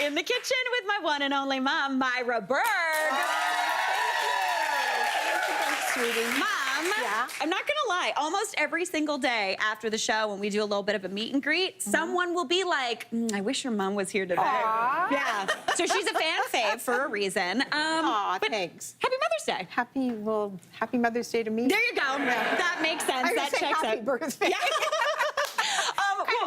in the kitchen with my one and only mom, Myra Berg. Thanks, sweetie. Mom, Yeah? I'm not gonna lie, almost every single day after the show when we do a little bit of a meet and greet, someone will be like, I wish your mom was here today. Aww. Yeah, so she's a fan fave for a reason. Aw, but thanks. Happy Mother's Day. Happy Mother's Day to me. There you go. That makes sense. I That say checks happy out. birthday. Yeah.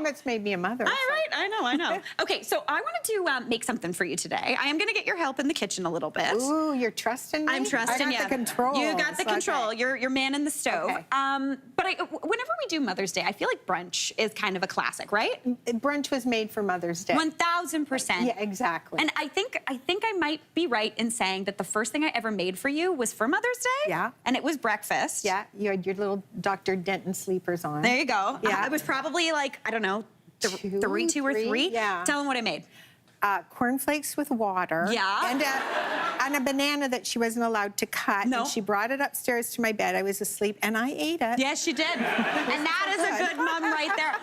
That's made me a mother. All right, I know. Okay, so I wanted to make something for you today. I am gonna get your help in the kitchen a little bit. Ooh, you're trusting me? I'm trusting you. I got the control. You got the control. Okay. You're man in the stove. Okay. But whenever we do Mother's Day, I feel like brunch is kind of a classic, right? Brunch was made for Mother's Day. 1000%. Yeah, exactly. And I think I might be right in saying that the first thing I ever made for you was for Mother's Day. Yeah. And it was breakfast. Yeah, you had your little Dr. Denton sleepers on. There you go. Yeah. It was probably like, I don't know, two or three. Yeah. Tell them what I made. Cornflakes with water. Yeah. And a banana that she wasn't allowed to cut. No. And she brought it upstairs to my bed. I was asleep, and I ate it. Yes, she did. And that is a good mom right there.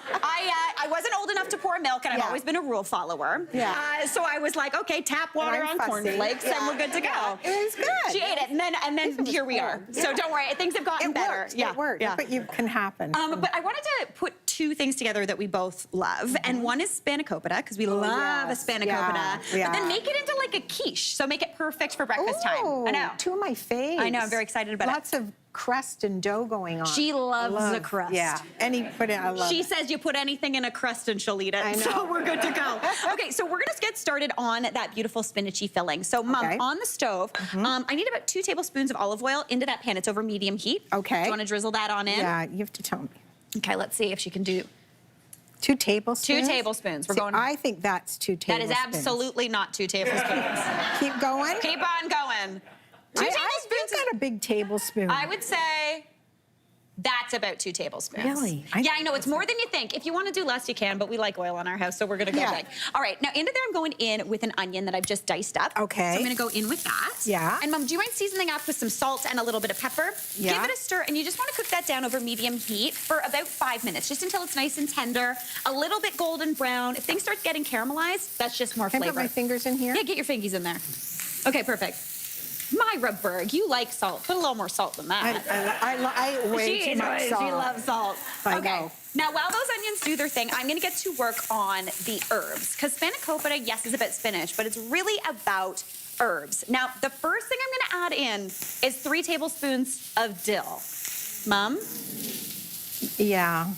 I wasn't old enough to pour milk, and I've always been a rule follower. Yeah. So I was like, okay, tap water on fussy. cornflakes, and we're good to go. Yeah. It was good. She ate it, and then here we are. Yeah. So don't worry, things have gotten better. Worked. It worked. Yeah. But you can happen. But I wanted to put two things together that we both love, and one is Spanakopita, because we love yes. a Spanakopita. Yeah. But then make it into like a quiche, so make it perfect for breakfast time. I know. Two of my faves. I know, I'm very excited about it. Lots of crust and dough going on. She loves the crust. Yeah, I love She it. says you put anything in a crust and she'll eat it. I know. So we're good to go. Okay, so we're gonna get started on that beautiful spinachy filling. So Mom, Okay. on the stove, I need about 2 tablespoons of olive oil into that pan. It's over medium heat. Okay. Do you wanna drizzle that on in? Yeah, you have to tell me. Okay, let's see if she can do 2 tablespoons? 2 tablespoons. We're See, going. I think that's 2 That tablespoons. is absolutely not 2 tablespoons. Keep going. Keep on going. 2 tablespoons. I got a big tablespoon. I would say that's about 2 tablespoons. Really? Yeah, I know. It's more than you think. If you want to do less, you can, but we like oil on our house, so we're going to go big. All right, now into there, I'm going in with an onion that I've just diced up. Okay. So I'm going to go in with that. Yeah. And Mom, do you mind seasoning up with some salt and a little bit of pepper? Yeah. Give it a stir, and you just want to cook that down over medium heat for about 5 minutes, just until it's nice and tender, a little bit golden brown. If things start getting caramelized, that's just more Can I flavor. put my fingers in here? Yeah, get your fingies in there. Okay, perfect. Myra Berg, you like salt. Put a little more salt than that. I way too much salt. She loves salt. I Okay. know. Now, while those onions do their thing, I'm gonna get to work on the herbs. Because Spanakopita, yes, is about spinach, but it's really about herbs. Now, the first thing I'm gonna add in is 3 tablespoons of dill. Mom? Yeah.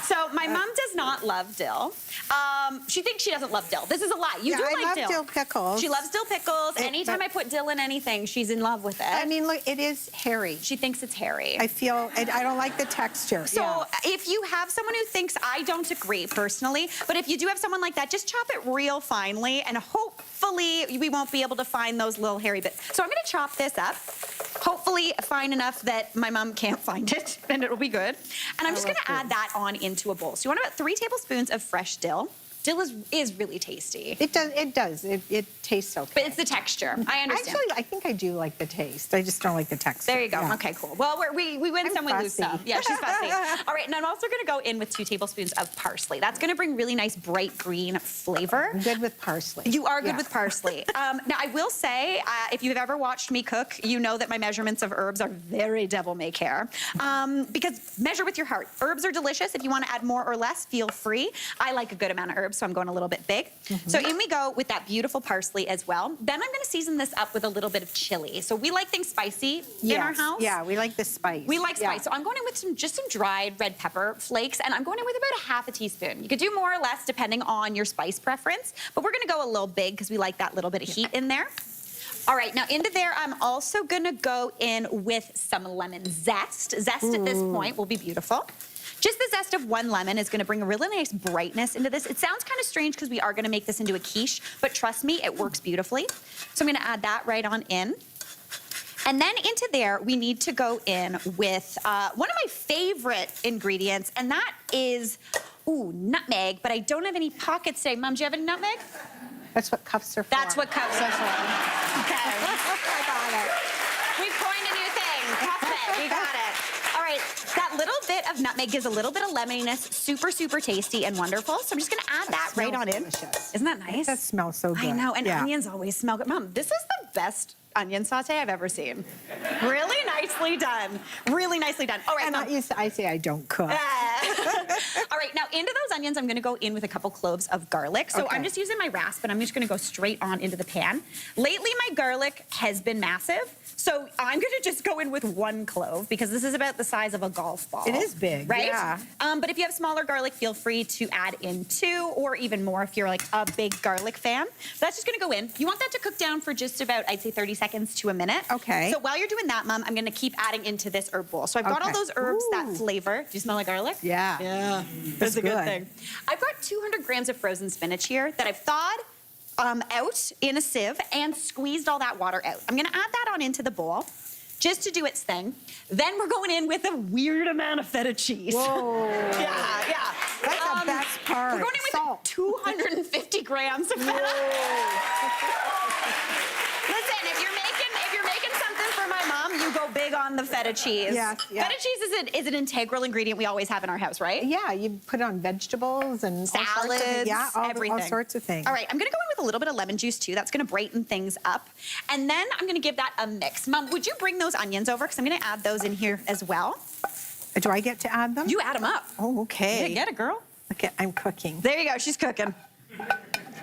So my mom does not love dill. She thinks she doesn't love dill. This is a lie. You do I like love dill. dill pickles. She loves dill pickles. Anytime but- I put dill in anything, she's in love with it. I mean, look, it is hairy. She thinks it's hairy. I don't like the texture. So if you have someone who thinks, I don't agree personally, but if you do have someone like that, just chop it real finely, and hopefully we won't be able to find those little hairy bits. So I'm gonna chop this up, hopefully fine enough that my mom can't find it, and it'll be good. And I'm just gonna add that on into a bowl. So you want about 3 tablespoons of fresh dill. Dill is really tasty. It does. It tastes okay. But it's the texture. I understand. Actually, I think I do like the taste. I just don't like the texture. There you go. Yeah. Okay, cool. Well, we win I'm some, we lose fussy. some. Yeah, she's fussy. All right, and I'm also gonna go in with 2 tablespoons of parsley. That's gonna bring really nice bright green flavor. I'm good with parsley. You are good with parsley. Now, I will say, if you've ever watched me cook, you know that my measurements of herbs are very devil may care. Because measure with your heart. Herbs are delicious. If you want to add more or less, feel free. I like a good amount of herbs, so I'm going a little bit big. So in we go with that beautiful parsley as well. Then I'm going to season this up with a little bit of chili. So we like things spicy in our house. Yeah, we like the spice. We like spice. So I'm going in with just some dried red pepper flakes, and I'm going in with about a half a teaspoon. You could do more or less depending on your spice preference, but we're gonna go a little big because we like that little bit of heat in there. All right, now into there, I'm also gonna go in with some lemon zest. Zest at this point will be beautiful. Just the zest of 1 lemon is gonna bring a really nice brightness into this. It sounds kind of strange because we are gonna make this into a quiche, but trust me, it works beautifully. So I'm gonna add that right on in. And then into there, we need to go in with one of my favorite ingredients, and that is, nutmeg, but I don't have any pockets today. Mom, do you have any nutmeg? That's what cups are for. That's what cups are for. Okay. I got it. We coined a new thing, cup it. We got it. All right, right, that little bit of nutmeg gives a little bit of lemoniness, super, super tasty and wonderful. So I'm just gonna add that right on in. Delicious. Isn't that nice? That smells so good. I know, and onions always smell good. Mom, this is the best onion saute I've ever seen. Really nicely done. Really nicely done. All right, And Mom. I say I don't cook. All right, now into those onions, I'm gonna go in with a couple cloves of garlic. So Okay. I'm just using my rasp, and I'm just gonna go straight on into the pan. Lately, my garlic has been massive, so I'm gonna just go in with 1 clove because this is about the size of a golf ball. It is big, right? yeah. But if you have smaller garlic, feel free to add in 2 or even more if you're like a big garlic fan. So that's just gonna go in. You want that to cook down for just about, I'd say 30 seconds to a minute. Okay. So while you're doing that, Mom, I'm gonna keep adding into this herb bowl. So I've got all Okay. those herbs, that Ooh. flavor. Do you smell like garlic? Yeah. Yeah, that's a good thing. I've got 200 grams of frozen spinach here that I've thawed out in a sieve and squeezed all that water out. I'm gonna add that on into the bowl just to do its thing. Then we're going in with a weird amount of feta cheese. Whoa. Yeah. That's the best part. We're going in with Salt. 250 grams of feta. Listen, if you're making something for my mom, you go big on the feta cheese. Yes, yeah. Feta cheese is an integral ingredient we always have in our house, right? Yeah, you put it on vegetables and all sorts Salads, of, yeah, everything. all sorts of things. All right, I'm gonna go in with a little bit of lemon juice too. That's gonna brighten things up. And then I'm gonna give that a mix. Mom, would you bring those onions over? Because I'm gonna add those in here as well. Do I get to add them? You add them up. Oh, okay. Yeah, get it, girl. Okay, I'm cooking. There you go, she's cooking.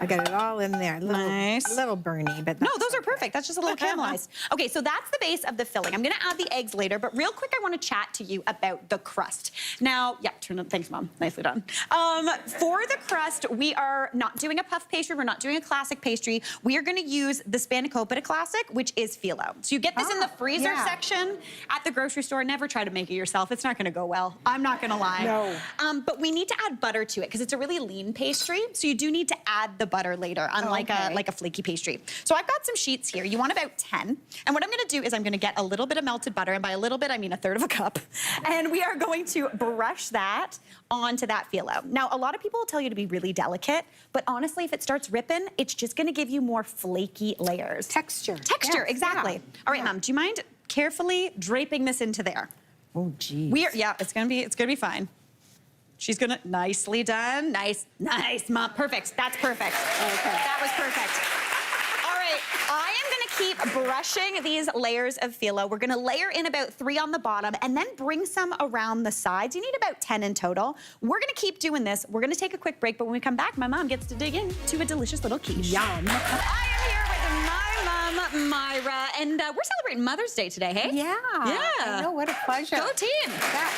I got it all in there. Nice. A little burny, but No, that's those are okay. perfect. That's just a little caramelized. Okay, so that's the base of the filling. I'm gonna add the eggs later, but real quick, I wanna chat to you about the crust. Now, yeah, thanks, Mom, nicely done. For the crust, we are not doing a puff pastry, we're not doing a classic pastry. We are gonna use the Spanakopita Classic, which is phyllo. So you get this in the freezer yeah. section at the grocery store. Never try to make it yourself. It's not gonna go well. I'm not gonna lie. No. But we need to add butter to it because it's a really lean pastry, so you do need to add the butter later, unlike a flaky pastry. So I've got some sheets here. You want about 10. And what I'm gonna do is I'm gonna get a little bit of melted butter, and by a little bit, I mean 1/3 of a cup. And we are going to brush that onto that phyllo. Now, a lot of people will tell you to be really delicate, but honestly, if it starts ripping, it's just gonna give you more flaky layers. Texture. Texture, Yes, exactly. yeah. All right, Yeah. Mom, do you mind carefully draping this into there? Oh, geez. Yeah, it's gonna be fine. She's gonna, nicely done. Nice, Mom, perfect. That's perfect. Okay. That was perfect. All right, I am gonna keep brushing these layers of phyllo. We're gonna layer in about 3 on the bottom and then bring some around the sides. You need about 10 in total. We're gonna keep doing this. We're gonna take a quick break, but when we come back, my mom gets to dig into a delicious little quiche. Yum. I am here with my mom, Myra, and we're celebrating Mother's Day today, hey? Yeah. Yeah. I know, what a pleasure. Go team. Yeah.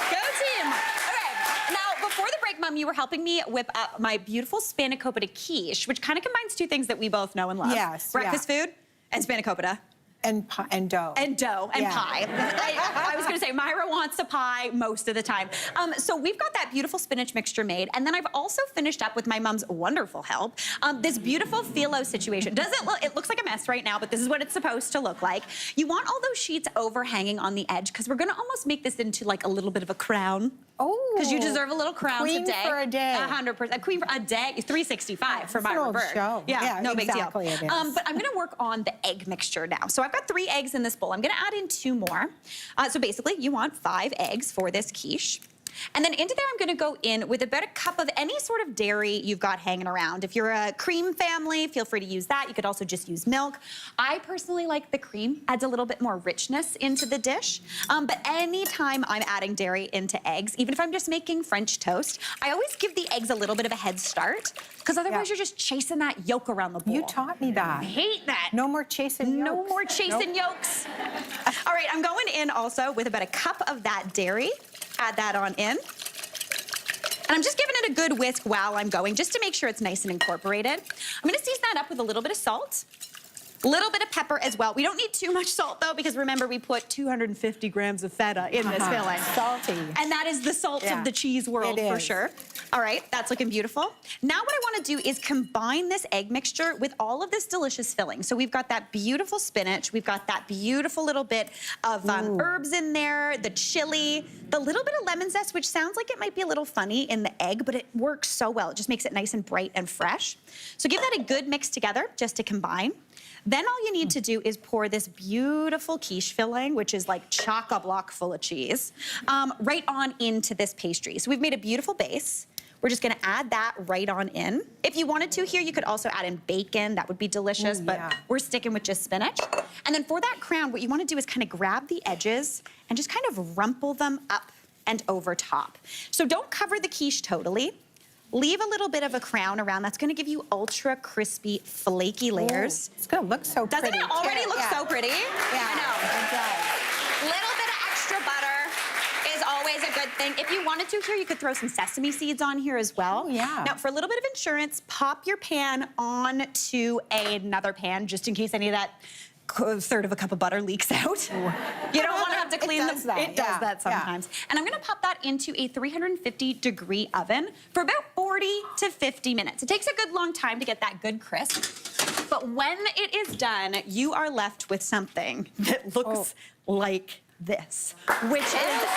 Go team. Okay, now before the break, Mom, you were helping me whip up my beautiful Spanakopita Quiche, which kind of combines 2 things that we both know and love. Yes, Breakfast food and Spanakopita. And dough. And dough and Yeah. pie. I was gonna say, Myra wants a pie most of the time. So we've got that beautiful spinach mixture made, and then I've also finished up with my mom's wonderful help, this beautiful phyllo situation. It looks like a mess right now, but this is what it's supposed to look like. You want all those sheets overhanging on the edge, because we're gonna almost make this into like a little bit of a crown. Oh. Because you deserve a little crown Queen today. for a day. 100%. A queen for a day. 365 for It's an Myra old Berg. show. Yeah, no exactly big deal. it is. But I'm gonna work on the egg mixture now. So I've got 3 eggs in this bowl. I'm gonna add in 2 more. So basically, you want 5 eggs for this quiche. And then into there, I'm gonna go in with about a cup of any sort of dairy you've got hanging around. If you're a cream family, feel free to use that. You could also just use milk. I personally like the cream, adds a little bit more richness into the dish. But anytime I'm adding dairy into eggs, even if I'm just making French toast, I always give the eggs a little bit of a head start, because otherwise you're just chasing that yolk around the bowl. You taught me that. I hate that. No more chasing yolks. No more chasing yolks. All right, I'm going in also with about a cup of that dairy. Add that on in. And I'm just giving it a good whisk while I'm going, just to make sure it's nice and incorporated. I'm gonna season that up with a little bit of salt, a little bit of pepper as well. We don't need too much salt though, because remember, we put 250 grams of feta in this filling. Salty. And that is the salt of the cheese world for sure. All right, that's looking beautiful. Now what I wanna do is combine this egg mixture with all of this delicious filling. So we've got that beautiful spinach, we've got that beautiful little bit of herbs in there, the chili, the little bit of lemon zest, which sounds like it might be a little funny in the egg, but it works so well. It just makes it nice and bright and fresh. So give that a good mix together just to combine. Then all you need to do is pour this beautiful quiche filling, which is like chock-a-block full of cheese, right on into this pastry. So we've made a beautiful base. We're just gonna add that right on in. If you wanted to here, you could also add in bacon. That would be delicious, but we're sticking with just spinach. And then for that crown, what you wanna do is kind of grab the edges and just kind of rumple them up and over top. So don't cover the quiche totally. Leave a little bit of a crown around. That's gonna give you ultra crispy, flaky layers. It's gonna look so pretty. Doesn't it already look so pretty? Yeah, I know. it does. Little bit of extra butter is always a good thing. If you wanted to here, you could throw some sesame seeds on here as well. Oh, yeah. Now, for a little bit of insurance, pop your pan onto another pan just in case any of that third of a cup of butter leaks out. You don't want to have to clean It does that, It does that sometimes. And I'm going to pop that into a 350-degree oven for about 40 to 50 minutes. It takes a good long time to get that good crisp. But when it is done, you are left with something that looks like this, which is a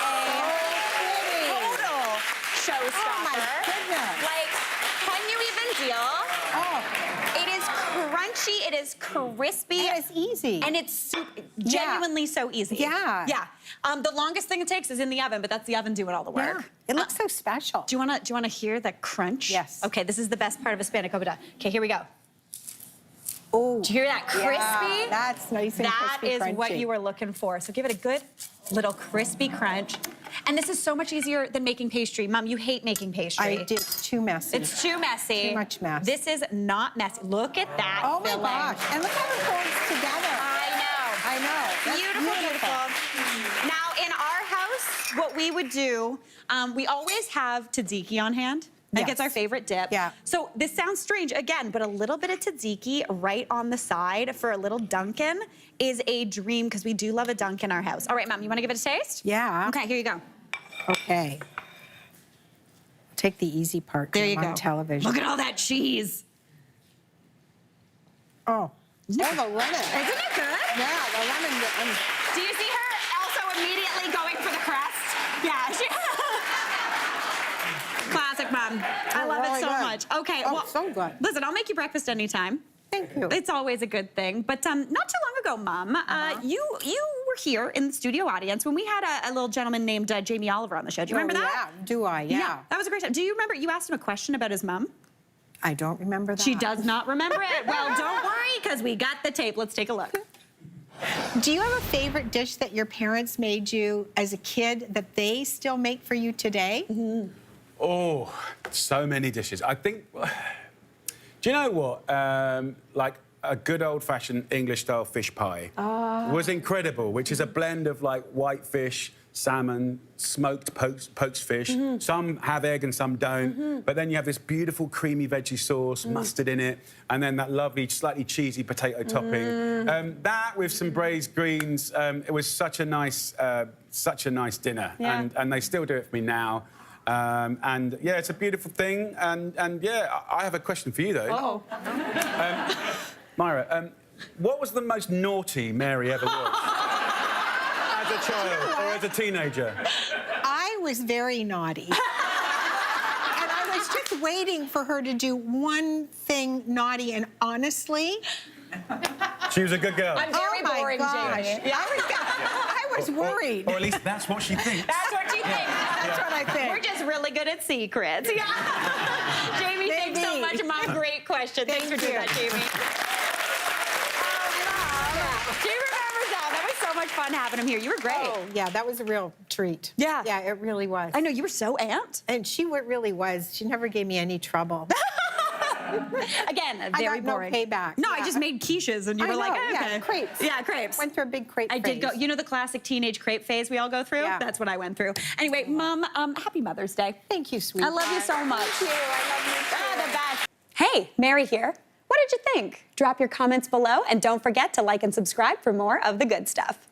total showstopper. Oh my goodness. Like, can you even deal? Oh. It is crunchy, it is crispy. And it's easy. And it's genuinely so easy. Yeah. Yeah. The longest thing it takes is in the oven, but that's the oven doing all the work. Yeah. It looks so special. Do you wanna hear the crunch? Yes. Okay, this is the best part of a Spanakopita. Okay, here we go. Oh. Do you hear that crispy? Yeah, that's nice and That crispy, is what crunchy. you were looking for. So give it a good little crispy crunch. And this is so much easier than making pastry. Mom, you hate making pastry. I do. It's too messy. It's too messy. Too much mess. This is not messy. Look at that Oh my filling. gosh. And look how it holds together. I know. That's Beautiful. Now, in our house, what we would do, we always have tzatziki on hand. Like Yes. it's our favorite dip. Yeah. So this sounds strange again, but a little bit of tzatziki right on the side for a little Dunkin' is a dream because we do love a dunk in our house. All right, Mom, you want to give it a taste? Yeah. Okay, here you go. Okay. Take the easy part. 'cause There you I'm go. on television. Look at all that cheese. Oh. The lemon. Isn't it good? Yeah, the lemon. Do you see her also immediately going for the crust? Yeah. Classic, Mom. I love it really so good. much. Okay, Oh, well, so good. Listen, I'll make you breakfast anytime. Thank you. It's always a good thing. But not too long ago, Mom, you were here in the studio audience when we had a little gentleman named Jamie Oliver on the show. Do you remember that? Yeah. Do I? Yeah. That was a great time. Do you remember you asked him a question about his mom? I don't remember that. She does not remember it. Well, don't worry, because we got the tape. Let's take a look. Do you have a favorite dish that your parents made you as a kid that they still make for you today? Mm-hmm. Oh, so many dishes. I think, do you know what? Like a good old-fashioned English-style fish pie was incredible, which is a blend of like white fish, salmon, smoked poached fish. Some have egg and some don't. But then you have this beautiful creamy veggie sauce, mustard in it, and then that lovely, slightly cheesy potato topping. That with some braised greens, it was such a nice dinner. Yeah. And they still do it for me now. And yeah, it's a beautiful thing. And yeah, I have a question for you though. Myra, what was the most naughty Mary ever was? As a child or as a teenager? I was very naughty. And I was just waiting for her to do one thing naughty, and honestly, She was a good girl. I'm very oh my boring, gosh. Jamie. I was worried. Or at least that's what she thinks. That's what you think. That's what I think. We're just really good at secrets. Yeah. Jamie, thanks so Maybe. much, Mom. Great question. Thanks for doing that, Jamie. She remembers that. That was so much fun having him here. You were great. Oh, yeah, that was a real treat. Yeah. Yeah, it really was. I know, you were so amped. And she really was. She never gave me any trouble. Again, I very got no boring. payback. No, I Yeah. just made quiches, and you I were like, know, okay. yeah, crepes. Yeah, crepes. Went through a big crepe I did go. phase. You know the classic teenage crepe phase we all go through? Yeah. That's what I went through. Anyway, Mom, happy Mother's Day. Thank you, sweetheart. I love you so much. Thank you. I love you too. Ah, the best. Hey, Mary here. What did you think? Drop your comments below, and don't forget to like and subscribe for more of the good stuff.